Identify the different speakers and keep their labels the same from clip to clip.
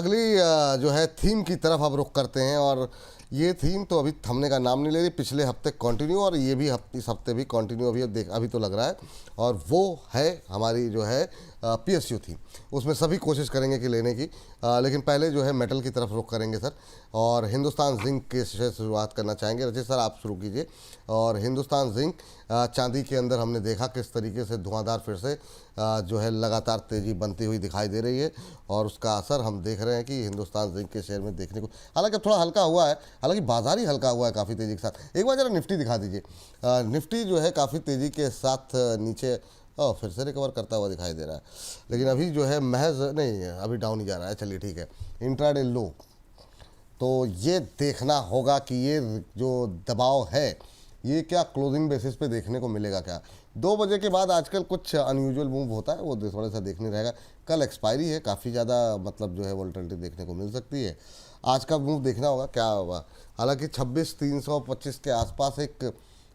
Speaker 1: अगली जो है थीम की तरफ अब रुख करते हैं। और ये थीम तो अभी थमने का नाम नहीं ले रही, पिछले हफ्ते कंटिन्यू और ये भी इस हफ्ते भी कंटिन्यू अभी तो लग रहा है। और वो है हमारी जो है पीएसयू थीम। उसमें सभी कोशिश करेंगे कि लेने की, लेकिन पहले जो है मेटल की तरफ रुख करेंगे सर। और हिंदुस्तान जिंक के से शुरुआत करना चाहेंगे। रचित सर, आप शुरू कीजिए। और हिंदुस्तान जिंक चांदी के अंदर हमने देखा किस तरीके से धुआंधार फिर से जो है लगातार तेज़ी बनती हुई दिखाई दे रही है। और उसका असर हम देख रहे हैं कि हिंदुस्तान जिंक के शेयर में देखने को, हालांकि थोड़ा हल्का हुआ है, हालांकि बाजार ही हल्का हुआ है काफ़ी तेज़ी के साथ। एक बार जरा निफ्टी दिखा दीजिए। निफ्टी जो है काफ़ी तेज़ी के साथ नीचे फिर से रिकवर करता हुआ दिखाई दे रहा है, लेकिन अभी जो है महज नहीं, अभी डाउन ही जा रहा है। चलिए ठीक है। इंट्राडे लो, तो ये देखना होगा कि ये जो दबाव है ये क्या क्लोजिंग बेसिस पे देखने को मिलेगा क्या। 2 बजे के बाद आजकल कुछ अनयूजुअल मूव होता है, वो थोड़ा सा देखने रहेगा। कल एक्सपायरी है, काफ़ी ज़्यादा मतलब जो है वोलेटिलिटी देखने को मिल सकती है। आज का मूव देखना होगा क्या होगा। हालांकि 26,325 के आसपास एक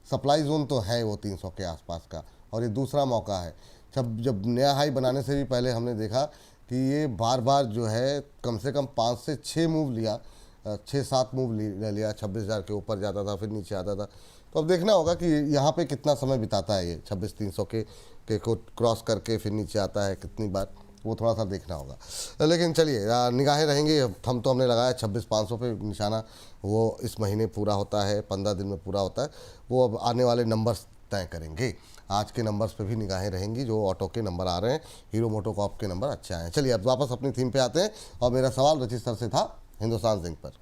Speaker 1: सप्लाई जोन तो है, वो 300 के आसपास का, और ये दूसरा मौका है। जब नया हाई बनाने से भी पहले हमने देखा कि ये बार बार जो है कम से कम 5 से 6 मूव लिया, 6-7 मूव ले लिया। 26,000 के ऊपर जाता था, फिर नीचे आता था। तो अब देखना होगा कि यहाँ पे कितना समय बिताता है ये 26,300 के को क्रॉस करके फिर नीचे आता है कितनी बार, वो थोड़ा सा देखना होगा। लेकिन चलिए निगाहें रहेंगी। थम तो हमने लगाया 26,500 पे निशाना, वो इस महीने पूरा होता है, 15 दिन में पूरा होता है। वो अब आने वाले नंबर्स तय करेंगे। आज के नंबर्स पे भी निगाहें रहेंगी, जो ऑटो के नंबर आ रहे हैं, हीरो मोटोकॉर्प के नंबर अच्छे आए हैं। चलिए अब वापस अपनी थीम पे आते हैं, और मेरा सवाल रचित सर से था हिंदुस्तान जिंक पर।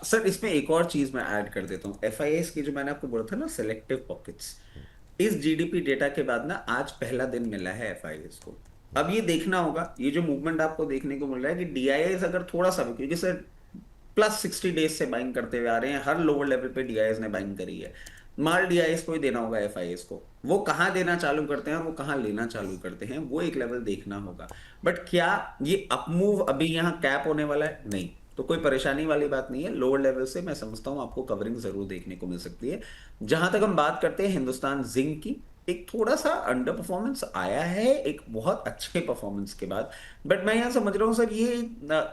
Speaker 2: सर इसमें एक और चीज मैं ऐड कर देता हूँ। एफआईएस की जो मैंने आपको बोला था ना, सेलेक्टिव पॉकेट्स, इस जीडीपी डेटा के बाद ना आज पहला दिन मिला है एफआईएस को। अब ये देखना होगा, ये जो मूवमेंट आपको देखने को मिल रहा है कि डीआईएस अगर थोड़ा सा भी, क्योंकि सर +60 डेज से बाइंग करते हुए आ रहे हैं, हर लोअर लेवल पे डीआईएस ने बाइंग करी है। माल डीआईएस को ही देना होगा एफआईएस को। वो कहाँ देना चालू करते हैं और वो कहाँ लेना चालू करते हैं, वो एक लेवल देखना होगा। बट क्या ये अपमूव अभी यहाँ कैप होने वाला है? नहीं। तो कोई परेशानी वाली बात नहीं है। लोअर लेवल से मैं समझता हूँ आपको कवरिंग जरूर देखने को मिल सकती है। जहां तक हम बात करते हैं हिंदुस्तान जिंक की, एक थोड़ा सा अंडर परफॉर्मेंस आया है एक बहुत अच्छे परफॉर्मेंस के बाद। बट मैं यहाँ समझ रहा हूँ सर, ये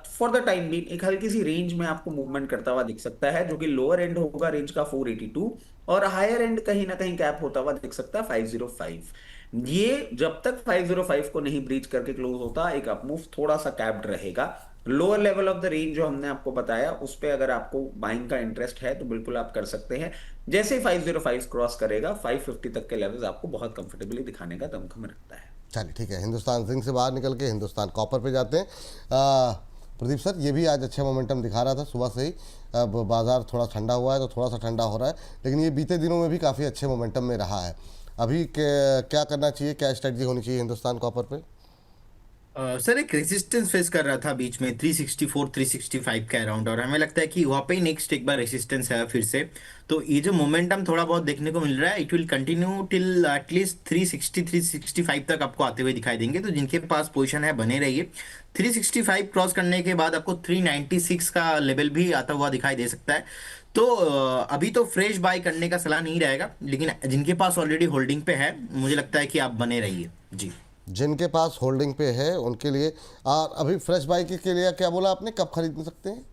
Speaker 2: फॉर द टाइम बीइंग एक हल्की सी रेंज में आपको मूवमेंट करता हुआ दिख सकता है, जो कि लोअर एंड होगा रेंज का 482, और हायर एंड कहीं ना कहीं कैप होता हुआ दिख सकता है 505। ये जब तक 505 को नहीं ब्रीच करके क्लोज होता, एक अपमूव थोड़ा सा कैप्ड रहेगा। Lower level of the range जो हमने आपको बताया, उस पे अगर आपको बाइंग का इंटरेस्ट है तो बिल्कुल आप कर सकते हैं। जैसे ही 505 क्रॉस करेगा, 550 तक के लेवल्स आपको बहुत कंफर्टेबली दिखाने का दमखम रखता है।
Speaker 1: चलिए ठीक है। हिंदुस्तान जिंक से बाहर निकल के हिंदुस्तान कॉपर पे जाते हैं। प्रदीप सर, ये भी आज अच्छा मोमेंटम दिखा रहा था सुबह से ही। अब बाजार थोड़ा ठंडा हुआ है तो थोड़ा सा ठंडा हो रहा है, लेकिन ये बीते दिनों में भी काफ़ी अच्छे मोमेंटम में रहा है। अभी क्या करना चाहिए, क्या स्ट्रेटजी होनी चाहिए हिंदुस्तान कॉपर पे?
Speaker 3: सर एक रेजिस्टेंस फेस कर रहा था बीच में 364 365 के अराउंड, और हमें लगता है कि वहाँ पे ही नेक्स्ट एक बार रेजिस्टेंस है फिर से। तो ये जो मोमेंटम थोड़ा बहुत देखने को मिल रहा है, it will continue till at least 360 365 तक आपको आते हुए दिखाई देंगे। तो जिनके पास पोजीशन है बने रहिए। 365 क्रॉस करने के बाद आपको 396 का लेवल भी आता हुआ दिखाई दे सकता है। तो अभी तो फ्रेश बाय करने का सलाह नहीं रहेगा, लेकिन जिनके पास ऑलरेडी होल्डिंग पे है, मुझे लगता है कि आप बने रहिए जी।
Speaker 1: जिनके पास होल्डिंग पे है उनके लिए। और अभी फ्रेश बाई के लिए क्या बोला आपने, कब खरीद सकते हैं?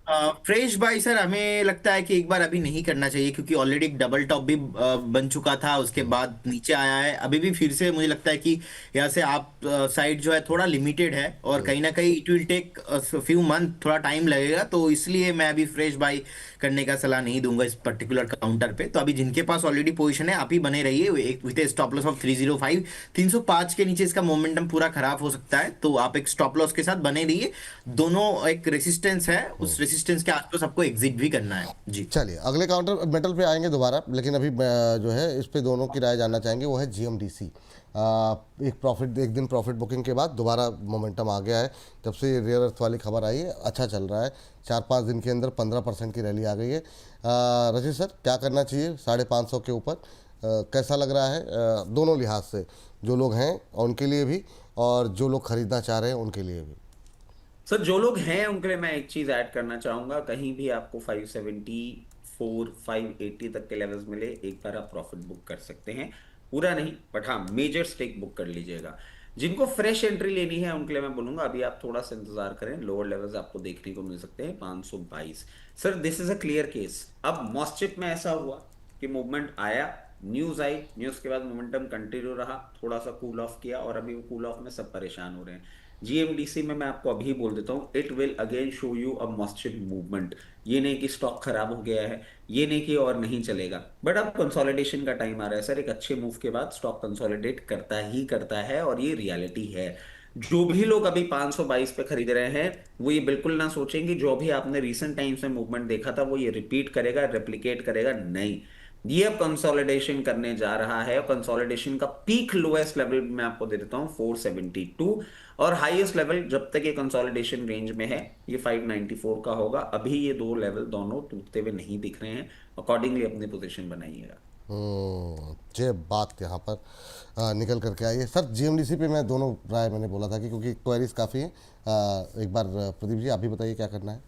Speaker 3: फ्रेश बाय सर हमें लगता है कि एक बार अभी नहीं करना चाहिए, क्योंकि ऑलरेडी एक डबल टॉप भी बन चुका था, उसके बाद नीचे आया है। अभी भी फिर से मुझे लगता है कि यहाँ से आप साइड जो है थोड़ा लिमिटेड है, और कहीं ना कहीं it will take few month, थोड़ा टाइम लगेगा। तो इसलिए मैं अभी फ्रेश बाय करने का सलाह नहीं दूंगा इस पर्टिकुलर काउंटर पे। तो अभी जिनके पास ऑलरेडी पोजीशन है, आप ही बने रहिए एक विद स्टॉप लॉस ऑफ 305। 305 के नीचे इसका मोमेंटम पूरा खराब हो सकता है, तो आप एक स्टॉप लॉस के साथ बने रहिए। दोनों एक रेसिस्टेंस है, उस रेसिस्टेंस के आसपास आपको एग्जिट भी करना है जी।
Speaker 1: चलिए अगले काउंटर मेटल पे आएंगे दोबारा, लेकिन अभी जो है इस पे दोनों की राय जानना चाहेंगे, वो है जीएमडीसी। एक दिन प्रॉफिट बुकिंग के बाद दोबारा मोमेंटम आ गया है। जब से रेयर अर्थ वाली खबर आई है, अच्छा चल रहा है। 4-5 दिन के अंदर 15% की रैली आ गई है। रजत सर, क्या करना चाहिए 550 के ऊपर? कैसा लग रहा है दोनों लिहाज से, जो लोग हैं उनके लिए भी और जो लोग खरीदना चाह रहे हैं उनके लिए भी?
Speaker 2: सर जो लोग हैं उनके लिए मैं एक चीज ऐड करना चाहूंगा, कहीं भी आपको 574 580 तक के लेवल्स मिले, एक बार आप प्रॉफिट बुक कर सकते हैं। पूरा नहीं, बट हाँ मेजर स्टेक बुक कर लीजिएगा। जिनको फ्रेश एंट्री लेनी है उनके लिए मैं बोलूंगा अभी आप थोड़ा सा इंतजार करें, लोअर लेवल्स आपको देखने को मिल सकते हैं 522। Sir this is a clear case. अब मॉस्चिप में ऐसा हुआ कि मूवमेंट आया, न्यूज आई, न्यूज के बाद मोमेंटम कंटिन्यू रहा, थोड़ा सा कूल ऑफ किया और अभी वो कूल ऑफ में सब परेशान हो रहे हैं। जीएमडीसी में मैं आपको अभी बोल देता हूँ it will again show you a MosChip movement. ये नहीं कि स्टॉक खराब हो गया है, ये नहीं कि और नहीं चलेगा, बट अब कंसोलिडेशन का टाइम आ रहा है सर। एक अच्छे मूव के बाद स्टॉक कंसोलिडेट करता ही करता है और ये रियलिटी है। जो भी लोग अभी 522 पे खरीद रहे हैं वो ये बिल्कुल ना सोचें कि जो भी आपने रीसेंट टाइम्स में मूवमेंट देखा था वो ये रिपीट करेगा, रेप्लिकेट करेगा, नहीं। ये अब कंसोलिडेशन करने जा रहा है और कंसोलिडेशन का पीक लोएस्ट लेवल मैं आपको दे देता हूं 472, और हाईएस्ट लेवल जब तक ये कंसोलिडेशन रेंज में है ये 594 का होगा। अभी ये दो लेवल दोनों टूटते हुए नहीं दिख रहे हैं, अकॉर्डिंगली अपनी पोजीशन बनाइएगा।
Speaker 1: ये बात यहाँ पर निकल करके आई है सर। जीएमडीसी पे मैं दोनों राय मैंने बोला था कि क्योंकि क्वेरीज काफ़ी हैं। एक बार प्रदीप जी आप भी बताइए क्या करना है।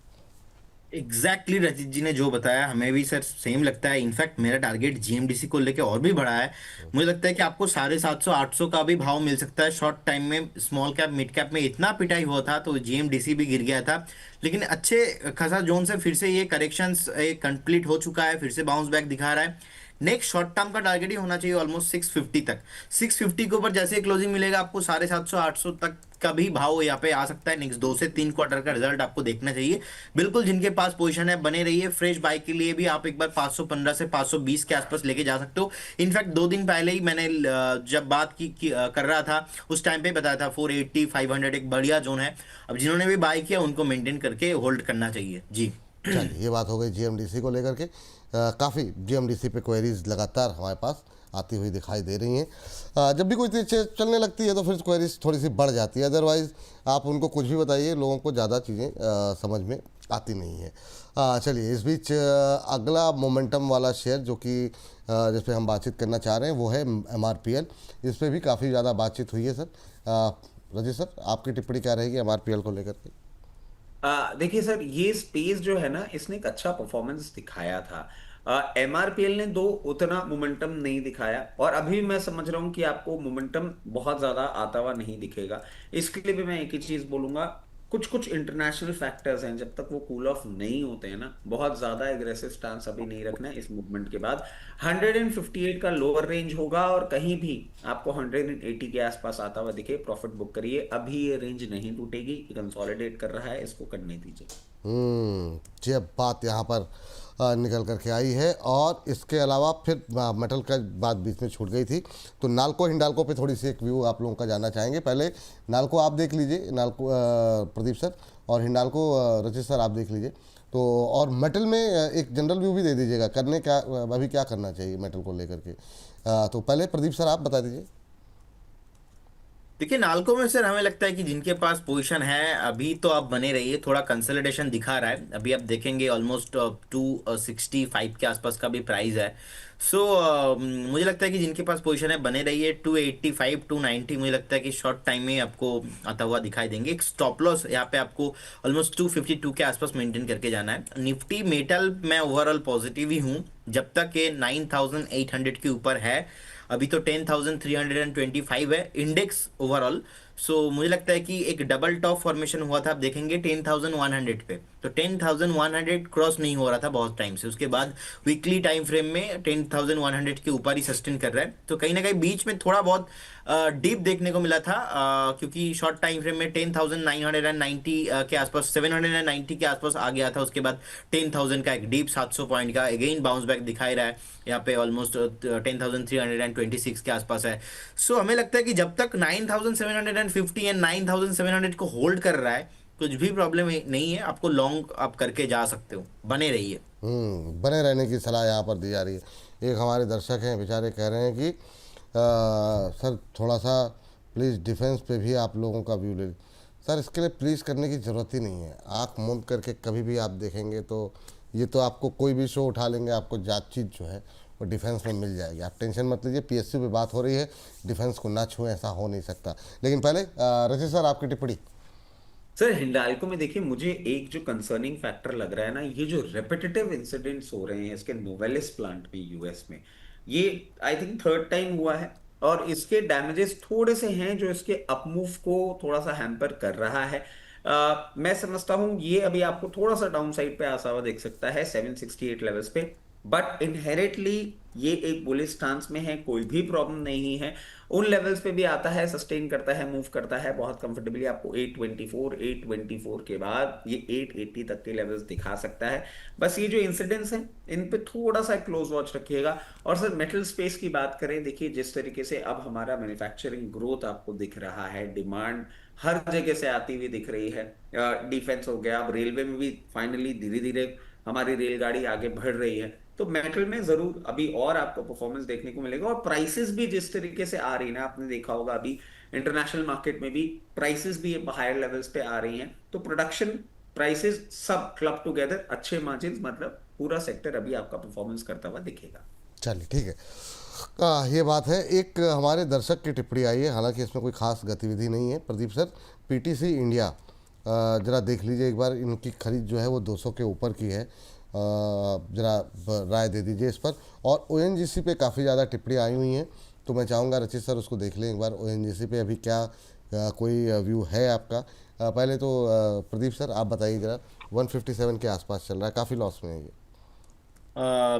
Speaker 3: एग्जैक्टली रचित जी ने जो बताया हमें भी सर सेम लगता है। इनफैक्ट मेरा टारगेट जीएमडीसी को लेके और भी बढ़ा है। मुझे लगता है कि आपको 750 800 का भी भाव मिल सकता है शॉर्ट टाइम में। स्मॉल कैप मिड कैप में इतना पिटाई हुआ था तो जीएमडीसी भी गिर गया था, लेकिन अच्छे खासा जोन से फिर से ये करेक्शंस कंप्लीट हो चुका है, फिर से बाउंस बैक दिखा रहा है। नेक्स्ट शॉर्ट टर्म का टारगेट ही होना चाहिए ऑलमोस्ट 650 तक। 650 के ऊपर जैसे क्लोजिंग मिलेगा आपको 750 800 तक का भी भाव यहाँ पे आ सकता है। नेक्स्ट 2 से 3 क्वार्टर का रिजल्ट आपको देखना चाहिए। बिल्कुल जिनके पास पोजीशन है बने रहिए। फ्रेश बाय के लिए भी आप एक बार 515 से 520 के आसपास लेके जा सकते हो। इनफैक्ट 2 दिन पहले ही मैंने जब बात कर रहा था उस टाइम पे बताया था 480 500 एक बढ़िया जोन है। अब जिन्होंने भी बाय किया उनको मेंटेन करके होल्ड करना चाहिए जी।
Speaker 1: चलिए ये बात हो गई जीएमडीसी को लेकर के। काफ़ी जीएमडीसी पे क्वेरीज लगातार हमारे पास आती हुई दिखाई दे रही हैं। जब भी कोई चीज़ चलने लगती है तो फिर क्वेरीज थोड़ी सी बढ़ जाती है, अदरवाइज़ आप उनको कुछ भी बताइए लोगों को ज़्यादा चीज़ें समझ में आती नहीं है। चलिए इस बीच अगला मोमेंटम वाला शेयर जो कि जिस पे हम बातचीत करना चाह रहे हैं वो है एमआरपीएल। इस पर भी काफ़ी ज़्यादा बातचीत हुई है सर। रजत सर आपकी टिप्पणी क्या रहेगी एमआरपीएल को लेकर के।
Speaker 2: देखिए सर ये स्पेस जो है ना इसने एक अच्छा परफॉर्मेंस दिखाया था। एमआरपीएल ने दो उतना मोमेंटम नहीं दिखाया और अभी मैं समझ रहा हूं कि आपको मोमेंटम बहुत ज्यादा आता हुआ नहीं दिखेगा। इसके लिए भी मैं एक ही चीज बोलूंगा, कुछ कुछ इंटरनेशनल फैक्टर्स हैं, जब तक वो कूल ऑफ नहीं होते हैं ना बहुत ज्यादा एग्रेसिव स्टांस अभी नहीं रखना है। इस मूवमेंट के बाद 158 का लोअर रेंज होगा और कहीं भी आपको 180 के आसपास आता हुआ दिखे प्रॉफिट बुक करिए। अभी ये रेंज नहीं टूटेगी, कंसोलिडेट कर रहा है, इसको करने दीजिए।
Speaker 1: ये बात यहाँ पर निकल करके आई है। और इसके अलावा फिर मेटल का बात बीच में छूट गई थी तो नाल्को हिंडाल्को पे थोड़ी सी एक व्यू आप लोगों का जानना चाहेंगे। पहले नाल्को आप देख लीजिए, नाल्को प्रदीप सर, और हिंडाल्को रचित सर आप देख लीजिए। तो और मेटल में एक जनरल व्यू भी दे दीजिएगा, करने क्या अभी क्या करना चाहिए मेटल को लेकर के। तो पहले प्रदीप सर आप बता दीजिए।
Speaker 3: देखिए नाल्को में सर हमें लगता है कि जिनके पास पोजीशन है अभी तो आप बने रहिए। थोड़ा कंसोलिडेशन दिखा रहा है, अभी आप देखेंगे ऑलमोस्ट 265 के आसपास का भी प्राइस है। सो मुझे लगता है कि जिनके पास पोजीशन है बने रहिए। 285 290 मुझे लगता है कि शॉर्ट टाइम में आपको आता हुआ दिखाई देंगे। एक स्टॉप लॉस यहाँ पे आपको ऑलमोस्ट 252 के आसपास मेंटेन करके जाना है। निफ्टी मेटल मैं ओवरऑल पॉजिटिव ही हूँ जब तक ये 9800 के ऊपर है। अभी तो 10,325 है इंडेक्स ओवरऑल। सो मुझे लगता है कि एक डबल टॉप फॉर्मेशन हुआ था, आप देखेंगे 10,100 पे, तो 10,100 क्रॉस नहीं हो रहा था बहुत टाइम से। उसके बाद वीकली टाइम फ्रेम में 10,100 के ऊपर ही सस्टेन कर रहा है। तो कहीं ना कहीं बीच में थोड़ा बहुत डीप देखने को मिला था क्योंकि शॉर्ट टाइम फ्रेम में 10,990 के आसपास 790 के आसपास आ गया था। उसके बाद 10,000 का एक डीप 700 पॉइंट का अगेन बाउंस बैक दिखाई रहा है। यहाँ पे ऑलमोस्ट 10,326 के आसपास है। सो हमें लगता है कि जब तक 9,750 एंड 9,700 को होल्ड कर रहा है कुछ भी प्रॉब्लम नहीं है। आपको लॉन्ग आप करके जा सकते हो, बने रहिए।
Speaker 1: बने रहने की सलाह यहाँ पर दी जा रही है। एक हमारे दर्शक हैं बेचारे कह रहे हैं कि सर थोड़ा सा प्लीज़ डिफेंस पे भी आप लोगों का व्यू ले। सर इसके लिए प्लीज़ करने की ज़रूरत ही नहीं है। आँख मूंद करके कभी भी आप देखेंगे तो ये तो आपको कोई भी शो उठा लेंगे, आपको चीज़ जो है वो डिफेंस में मिल जाएगी। आप टेंशन मत लीजिए, पीएसयू पे बात हो रही है, डिफेंस को ना छुएं ऐसा हो नहीं सकता। लेकिन पहले रचित सर आपकी टिप्पणी।
Speaker 2: सर हिंडाल्को में देखिए मुझे एक जो कंसर्निंग फैक्टर लग रहा है ना, ये जो रेपिटेटिव इंसिडेंट्स हो रहे हैं इसके नोवेलिस प्लांट में यूएस में, ये आई थिंक थर्ड टाइम हुआ है और इसके डैमेजेस थोड़े से हैं जो इसके अपमूव को थोड़ा सा हैम्पर कर रहा है। मैं समझता हूं ये अभी आपको थोड़ा सा डाउन साइड पे आसा हुआ देख सकता है 768 लेवल्स पे, बट इनहेरिटली ये एक बुलिश स्टांस में है, कोई भी प्रॉब्लम नहीं है। उन लेवल्स पे भी आता है, सस्टेन करता है, मूव करता है बहुत कंफर्टेबली, आपको 824 के बाद ये 880 तक के लेवल्स दिखा सकता है। बस ये जो इंसिडेंट्स हैं इन पे थोड़ा सा क्लोज वॉच रखिएगा। और सर मेटल स्पेस की बात करें, देखिए जिस तरीके से अब हमारा मैन्युफैक्चरिंग ग्रोथ आपको दिख रहा है, डिमांड हर जगह से आती हुई दिख रही है, डिफेंस हो गया, अब रेलवे में भी फाइनली धीरे धीरे हमारी रेलगाड़ी आगे बढ़ रही है, तो मेटल में जरूर अभी और आपको परफॉर्मेंस देखने को मिलेगा। और प्राइसेस भी जिस तरीके से आ रही है ना, आपने देखा होगा अभी इंटरनेशनल मार्केट में भी प्राइसेस भी हायर लेवल्स पे आ रही हैं, तो प्रोडक्शन प्राइसेस सब क्लब टुगेदर अच्छे मार्जिन, मतलब पूरा सेक्टर अभी आपका परफॉर्मेंस करता हुआ दिखेगा।
Speaker 1: चलिए ठीक है। ये बात है। एक हमारे दर्शक की टिप्पणी आई है, हालांकि इसमें कोई खास गतिविधि नहीं है। प्रदीप सर, पीटीसी इंडिया ज़रा देख लीजिए एक बार, इनकी खरीद जो है वो 200 के ऊपर की है, ज़रा राय दे दीजिए इस पर। और ओएनजीसी पे काफ़ी ज़्यादा टिप्पणी आई हुई हैं, तो मैं चाहूँगा रचित सर उसको देख लें एक बार। ओएनजीसी पे अभी क्या कोई व्यू है आपका? पहले तो प्रदीप सर आप बताइए ज़रा। 157 के आसपास चल रहा है, काफ़ी लॉस में है ये।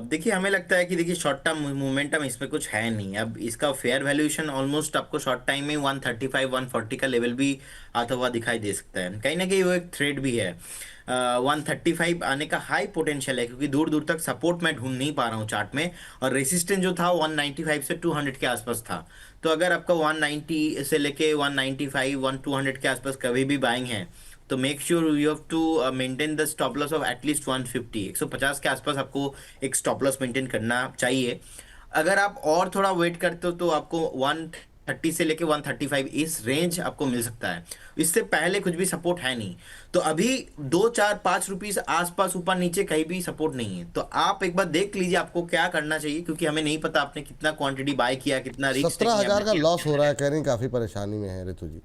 Speaker 3: देखिए हमें लगता है कि देखिए शॉर्ट टर्म मोमेंटम इसमें कुछ है नहीं। अब इसका फेयर वैल्यूएशन ऑलमोस्ट आपको शॉर्ट टाइम में 135 140 का लेवल भी आता हुआ दिखाई दे सकता है। कहीं ना कहीं वो एक थ्रेड भी है। 135 आने का हाई पोटेंशियल है, क्योंकि दूर दूर तक सपोर्ट मैं ढूंढ नहीं पा रहा हूँ चार्ट में। और रेसिस्टेंस जो था 195 से 200 के आसपास था। तो अगर आपका 190 से लेके 195 200 के आसपास कभी भी बाइंग है, तो make sure you have to maintain the stop loss of at least 150 150 के आसपास आपको एक स्टॉप लॉस मेंटेन करना चाहिए। अगर आप और थोड़ा वेट करते हो तो आपको 130 से लेके 135 इस रेंज आपको मिल सकता है। इससे पहले कुछ भी सपोर्ट है नहीं। तो अभी 2 4 5 रुपीस आसपास ऊपर नीचे कहीं भी सपोर्ट नहीं है। तो आप एक बार देख लीजिए आपको क्या करना चाहिए, क्योंकि हमें नहीं पता आपने कितना क्वांटिटी बाय किया, कितना रिस्क टेकिंग
Speaker 1: 17,000
Speaker 3: आपने
Speaker 1: का
Speaker 3: किया।
Speaker 1: लॉस हो रहा है, कह रही काफ़ी परेशानी में है ऋतु जी।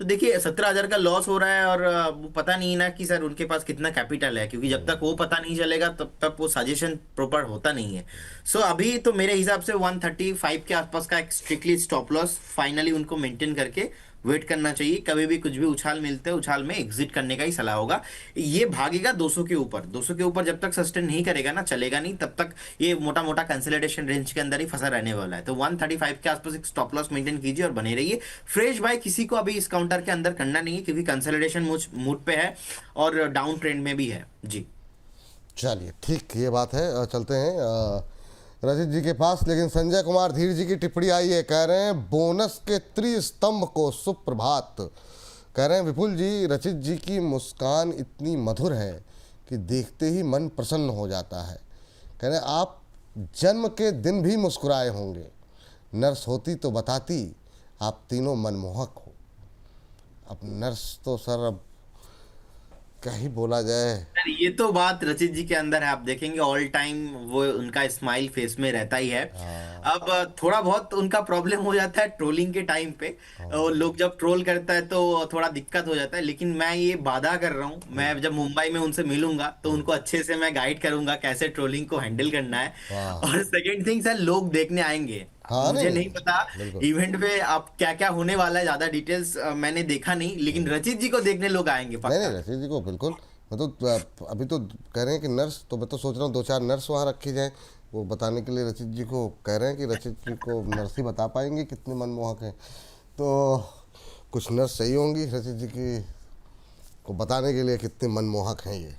Speaker 3: तो देखिए 17,000 का लॉस हो रहा है, और वो पता नहीं ना कि सर उनके पास कितना कैपिटल है, क्योंकि जब तक वो पता नहीं चलेगा तब तक वो सजेशन प्रॉपर होता नहीं है। सो अभी तो मेरे हिसाब से 135 के आसपास का एक स्ट्रिक्टली स्टॉप लॉस फाइनली उनको मेंटेन करके वेट करना चाहिए। कभी भी कुछ भी उछाल मिलते हैं, उछाल में एग्जिट करने का ही सलाह होगा। ये भागेगा 200 के ऊपर, 200 के ऊपर जब तक सस्टेन नहीं करेगा ना, चलेगा नहीं, तब तक ये मोटा मोटा कंसोलिडेशन रेंज के अंदर ही फंसा रहने वाला है। तो 135 के आसपास एक स्टॉप लॉस मेंटेन कीजिए और बने रहिए। फ्रेश बाय किसी को अभी इस काउंटर के अंदर करना नहीं है, क्योंकि कंसोलिडेशन मूड पे है और डाउन ट्रेंड में भी है जी।
Speaker 1: चलिए ठीक, ये बात है। चलते हैं रजित जी के पास। लेकिन संजय कुमार धीर जी की टिप्पणी आई है, कह रहे हैं बोनस के त्रिस्तंभ को सुप्रभात। कह रहे हैं विपुल जी, रचित जी की मुस्कान इतनी मधुर है कि देखते ही मन प्रसन्न हो जाता है। कह रहे हैं आप जन्म के दिन भी मुस्कुराए होंगे, नर्स होती तो बताती आप तीनों मनमोहक हो। अब नर्स तो सर अब क्या ही बोला जाए।
Speaker 3: यार ये तो बात रचित जी के अंदर है। आप देखेंगे ऑल टाइम वो उनका स्माइल फेस में रहता ही है। अब थोड़ा बहुत उनका प्रॉब्लम हो जाता है ट्रोलिंग के टाइम पे। और लोग जब ट्रोल करता है तो थोड़ा दिक्कत हो जाता है, लेकिन मैं ये वादा कर रहा हूँ, मैं जब मुंबई में उनसे मिलूंगा तो उनको अच्छे से मैं गाइड करूंगा कैसे ट्रोलिंग को हैंडल करना है।
Speaker 1: वाह।
Speaker 3: और सेकेंड थिंग सर, लोग देखने आएंगे।
Speaker 1: हाँ,
Speaker 3: मुझे
Speaker 1: नहीं
Speaker 3: नहीं पता
Speaker 1: बिल्कुल।
Speaker 3: इवेंट पे आप क्या क्या होने वाला है, ज्यादा डिटेल्स मैंने देखा नहीं, लेकिन रचित जी को देखने लोग आएंगे
Speaker 1: नहीं
Speaker 3: पक्का।
Speaker 1: नहीं, रचित जी को बिल्कुल। मैं तो अभी तो कह रहे हैं कि नर्स, तो मैं तो सोच रहा हूँ 2 4 नर्स वहाँ रखी जाएं, वो बताने के लिए रचित जी को कह रहे हैं कि रचित जी को नर्स ही बता पाएंगे कितने मनमोहक हैं। तो कुछ नर्स चाहिए होंगी रचित जी की को बताने के लिए कितने मनमोहक हैं ये।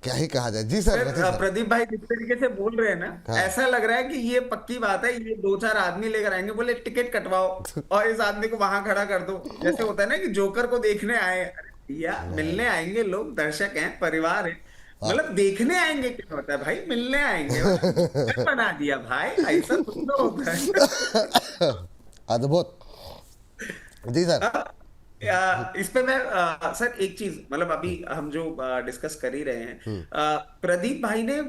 Speaker 1: क्या ही कहा जाए। जी सर, रचित
Speaker 2: सर
Speaker 1: सर।
Speaker 2: प्रदीप भाई जिस तरीके से बोल रहे हैं ना,
Speaker 1: हाँ।
Speaker 2: ऐसा लग रहा है कि ये पक्की बात है, ये 2 4 आदमी लेकर आएंगे, बोले टिकट कटवाओ और इस आदमी को वहां खड़ा कर दो। जैसे होता है ना कि जोकर को देखने आए, अरे भैया मिलने आएंगे लोग, दर्शक हैं, परिवार है, मतलब देखने आएंगे क्या होता है भाई, मिलने आएंगे, मतलब बना दिया भाई, ऐसा सुंदर होता है।
Speaker 1: अद्भुत। जी सर।
Speaker 2: इस पे मैं सर एक चीज, मतलब अभी हम जो डिस्कस कर ही रहे हैं, प्रदीप भाई ने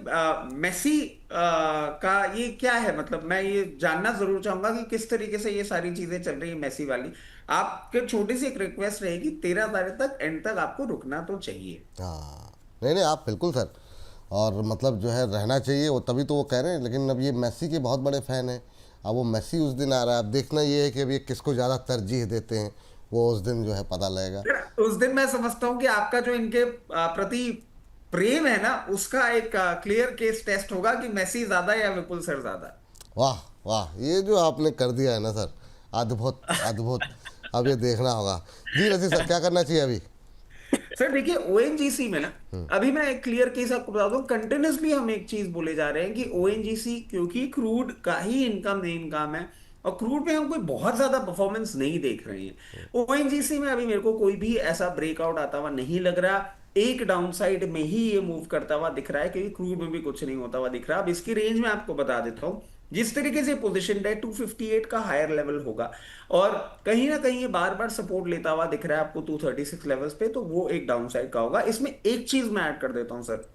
Speaker 2: मेसी का ये क्या है, मतलब मैं ये जानना जरूर चाहूंगा कि किस तरीके से ये सारी चीजें चल रही है मेसी वाली। आपके छोटी सी एक रिक्वेस्ट रहेगी, 13 तारीख तक एंड तक आपको रुकना तो चाहिए।
Speaker 1: हाँ, नहीं नहीं, आप बिल्कुल सर। और मतलब जो है रहना चाहिए वो, तभी तो वो कह रहे हैं। लेकिन अब ये मेसी के बहुत बड़े फ़ैन हैं, अब वो मेसी उस दिन आ रहा है, अब देखना ये है कि अब ये किसको ज़्यादा तरजीह देते हैं, वो उस दिन जो है पता लगेगा।
Speaker 2: उस दिन मैं समझता हूं कि आपका जो इनके प्रति प्रेम है ना, उसका एक क्लियर केस टेस्ट होगा कि मेसी ज्यादा या विपुल सर ज्यादा।
Speaker 1: वाह वाह, ये जो आपने कर दिया है ना सर, अद्भुत अद्भुत। अब ये देखना होगा। जी रजी सर, क्या करना चाहिए अभी?
Speaker 2: सर देखिए, ओएनजीसी में ना, अभी मैं एक क्लियर केस आपको बता दूं, कंटिन्यूसली हम एक चीज बोले जा रहे हैं कि ओएनजीसी, क्योंकि क्रूड का ही इनकम मेन काम है और क्रूड में हम कोई बहुत ज्यादा परफॉर्मेंस नहीं देख रहे हैं। ओएनजीसी में अभी मेरे को कोई भी ऐसा ब्रेकआउट आता हुआ नहीं लग रहा। एक डाउनसाइड में ही ये मूव करता हुआ दिख रहा है, क्योंकि क्रूड में भी कुछ नहीं होता हुआ दिख रहा। अब इसकी रेंज में आपको बता देता हूं, जिस तरीके से पोजीशन है 258 का हायर लेवल होगा और कहीं ना कहीं ये बार बार सपोर्ट लेता हुआ दिख रहा है आपको 236 लेवल्स पे, तो वो एक डाउन साइड का होगा। इसमें एक चीज मैं ऐड कर देता हूं सर,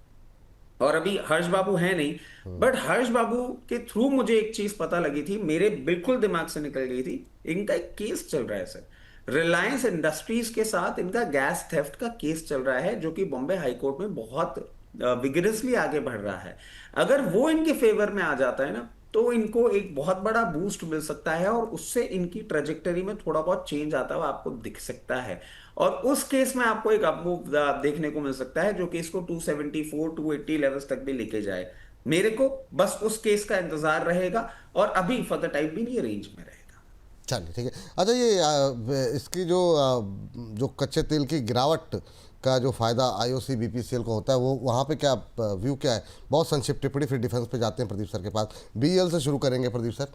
Speaker 2: और अभी हर्ष बाबू है नहीं, बट हर्ष बाबू के थ्रू मुझे एक चीज पता लगी थी, मेरे बिल्कुल दिमाग से निकल गई थी। इनका एक केस चल रहा है सर, रिलायंस इंडस्ट्रीज के साथ इनका गैस थेफ्ट का केस चल रहा है, जो कि बॉम्बे हाईकोर्ट में बहुत विगरसली आगे बढ़ रहा है। अगर वो इनके फेवर में आ जाता है ना, तो इनको एक बहुत बड़ा बूस्ट मिल सकता है और उससे इनकी ट्रेजेक्टरी में थोड़ा बहुत चेंज आता हुआ आपको दिख सकता है। और उस केस में आपको एक अपमूव देखने को मिल सकता है, जो कि इसको 274 280 लेवल्स तक भी लेके जाए। मेरे को बस उस केस का इंतजार रहेगा और अभी फॉर द टाइम भी ये रेंज में रहेगा।
Speaker 1: चलिए ठीक है। अच्छा, ये इसकी जो कच्चे तेल की गिरावट का जो फ़ायदा आईओसी बीपीसीएल को होता है, वो वहाँ पे क्या व्यू क्या है? बहुत संक्षिप्त टिप्पणी, फिर डिफेंस पे जाते हैं प्रदीप सर के पास। बीईएल से शुरू करेंगे प्रदीप सर।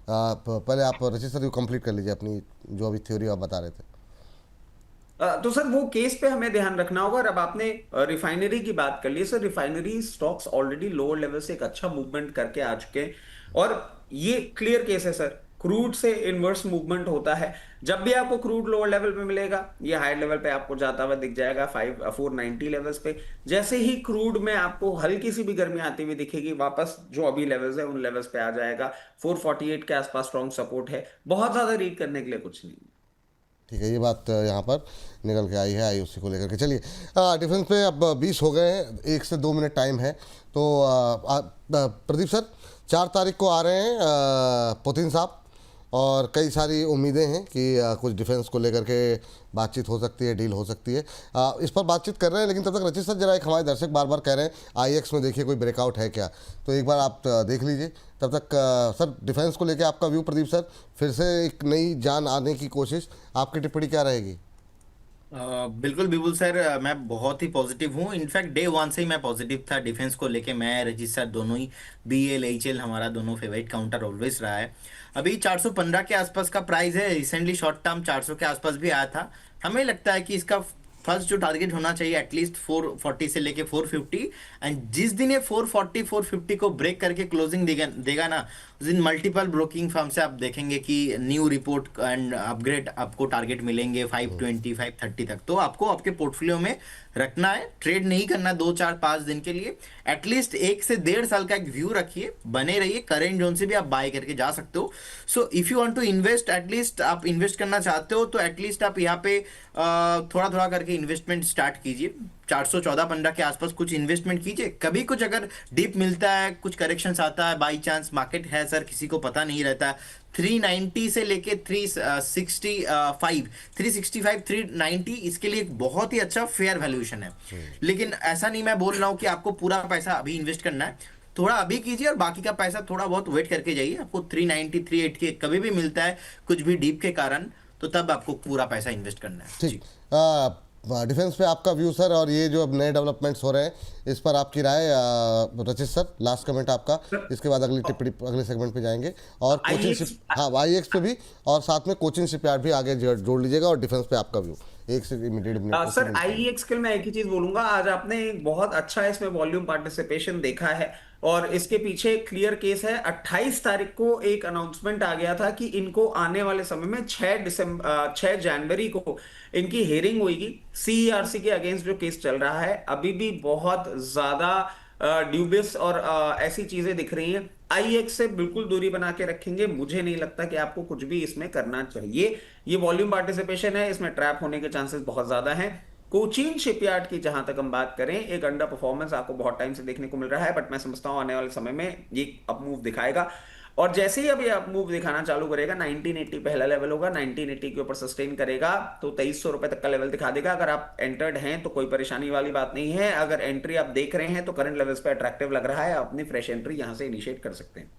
Speaker 1: पहले आप रचित सर कंप्लीट कर लीजिए अपनी जो अभी थ्योरी आप बता रहे थे।
Speaker 2: तो सर वो केस पे हमें ध्यान रखना होगा। और अब आपने रिफाइनरी की बात कर ली sir, refinery stocks already lower level से एक अच्छा मूवमेंट करके आ चुके हैं और ये क्लियर केस है सर, क्रूड से इनवर्स मूवमेंट होता है। जब भी आपको क्रूड लोअर लेवल पे मिलेगा, ये हायर लेवल पे आपको जाता हुआ दिख जाएगा 490 लेवल्स पे। जैसे ही क्रूड में आपको हल्की सी भी गर्मी आती हुई दिखेगी, वापस जो अभी लेवल्स है उन लेवल्स पे आ जाएगा। 448 के आसपास स्ट्रॉन्ग सपोर्ट है, बहुत ज्यादा रीड करने के लिए कुछ नहीं।
Speaker 1: ठीक है, ये बात यहाँ पर निकल के आई है आईओसी को लेकर के। चलिए, डिफेंस पे अब 20 हो गए हैं, 1 से 2 मिनट टाइम है। तो प्रदीप सर, 4 तारीख को आ रहे हैं पुतिन साहब, और कई सारी उम्मीदें हैं कि कुछ डिफेंस को लेकर के बातचीत हो सकती है, डील हो सकती है। इस पर बातचीत कर रहे हैं, लेकिन तब तक रचित सर जरा, एक हमारे दर्शक बार बार कह रहे हैं आईएक्स में देखिए कोई ब्रेकआउट है क्या, तो एक बार आप देख लीजिए। तब तक सर, डिफेंस को लेकर आपका व्यू प्रदीप सर, फिर से एक नई जान आने की कोशिश, आपकी टिप्पणी क्या रहेगी?
Speaker 3: बिल्कुल बिल्कुल सर, मैं बहुत ही पॉजिटिव हूँ। इनफैक्ट डे वन से ही मैं पॉजिटिव था डिफेंस को लेके। मैं रजित सर दोनों ही, बीएल एचएल हमारा दोनों फेवरेट काउंटर ऑलवेज रहा है। अभी 415 के आसपास का प्राइस है, रिसेंटली शॉर्ट टर्म 400 के आसपास भी आया था। हमें लगता है कि इसका फर्स्ट जो टारगेट होना चाहिए एटलीस्ट 440 से लेके 450, एंड जिस दिन ये 440 450 को ब्रेक करके क्लोजिंग देगा ना, उस दिन मल्टीपल ब्रोकिंग फर्म से आप देखेंगे कि न्यू रिपोर्ट एंड अपग्रेड आपको टारगेट मिलेंगे 520 530 तक। तो आपको आपके पोर्टफोलियो में रखना है, ट्रेड नहीं करना 2 4 5 दिन के लिए। एटलीस्ट 1 से 1.5 साल का एक व्यू रखिए, बने रहिए। करेंट जोन से भी आप बाय करके जा सकते हो। So if you want to invest, at least आप इन्वेस्ट करना चाहते हो तो एटलीस्ट आप यहाँ पे थोड़ा थोड़ा करके इन्वेस्टमेंट स्टार्ट कीजिए। 414-15 के आसपास कुछ इन्वेस्टमेंट कीजिए। कभी कुछ अगर डिप मिलता है, कुछ करेक्शंस आता है, बाई चांस मार्केट है सर, किसी को पता नहीं रहता है। 390 से लेके 365 390 इसके लिए एक बहुत ही अच्छा फेयर वैल्यूएशन है। लेकिन ऐसा नहीं मैं बोल रहा हूँ कि आपको पूरा पैसा अभी इन्वेस्ट करना है, थोड़ा अभी कीजिए और बाकी का पैसा थोड़ा बहुत वेट करके जाइए। आपको 390 380 के कभी भी मिलता है कुछ भी डीप के कारण, तो तब आपको पूरा पैसा इन्वेस्ट करना है।
Speaker 1: ठीक, डिफेंस पे आपका व्यू सर, और ये जो अब नए डेवलपमेंट्स हो रहे हैं इस पर आपकी राय। रचित सर, लास्ट कमेंट आपका, इसके बाद अगली टिप्पणी अगले सेगमेंट पे जाएंगे। और कोचिंग शिप, हाँ आईएक्स पे भी, और साथ में कोचिंग शिपयार्ड भी आगे जोड़ लीजिएगा। और डिफेंस पे आपका व्यू 1 से इमीडिएट मिनट।
Speaker 2: सर आईईएक्स के लिए मैं एक ही चीज बोलूंगा, आज आपने एक बहुत अच्छा इसमें वॉल्यूम पार्टिसिपेशन देखा है और इसके पीछे एक क्लियर केस है। 28 तारीख को एक अनाउंसमेंट आ गया था कि इनको आने वाले समय में 6 जनवरी को इनकी हेयरिंग होगी सीईआरसी के अगेंस्ट जो केस चल रहा है। अभी भी बहुत ज्यादा ड्यूबियस और ऐसी चीजें दिख रही हैं। आईएक्स से बिल्कुल दूरी बना के रखेंगे। मुझे नहीं लगता कि आपको कुछ भी इसमें करना चाहिए। ये वॉल्यूम पार्टिसिपेशन है, इसमें ट्रैप होने के चांसेस बहुत ज्यादा हैं। कोचीन शिपयार्ड की जहां तक हम बात करें, एक अंडर परफॉर्मेंस आपको बहुत टाइम से देखने को मिल रहा है, बट मैं समझता हूं आने वाले समय में ये अप मूव दिखाएगा। और जैसे ही अभी आप मूव दिखाना चालू करेगा, 1980 पहला लेवल होगा, 1980 के ऊपर सस्टेन करेगा तो 2300 रुपए तक का लेवल दिखा देगा। अगर आप एंटर्ड हैं तो कोई परेशानी वाली बात नहीं है। अगर एंट्री आप देख रहे हैं तो करंट लेवल्स पे अट्रैक्टिव लग रहा है, आप अपनी फ्रेश एंट्री यहां से इनिशिएट कर सकते हैं।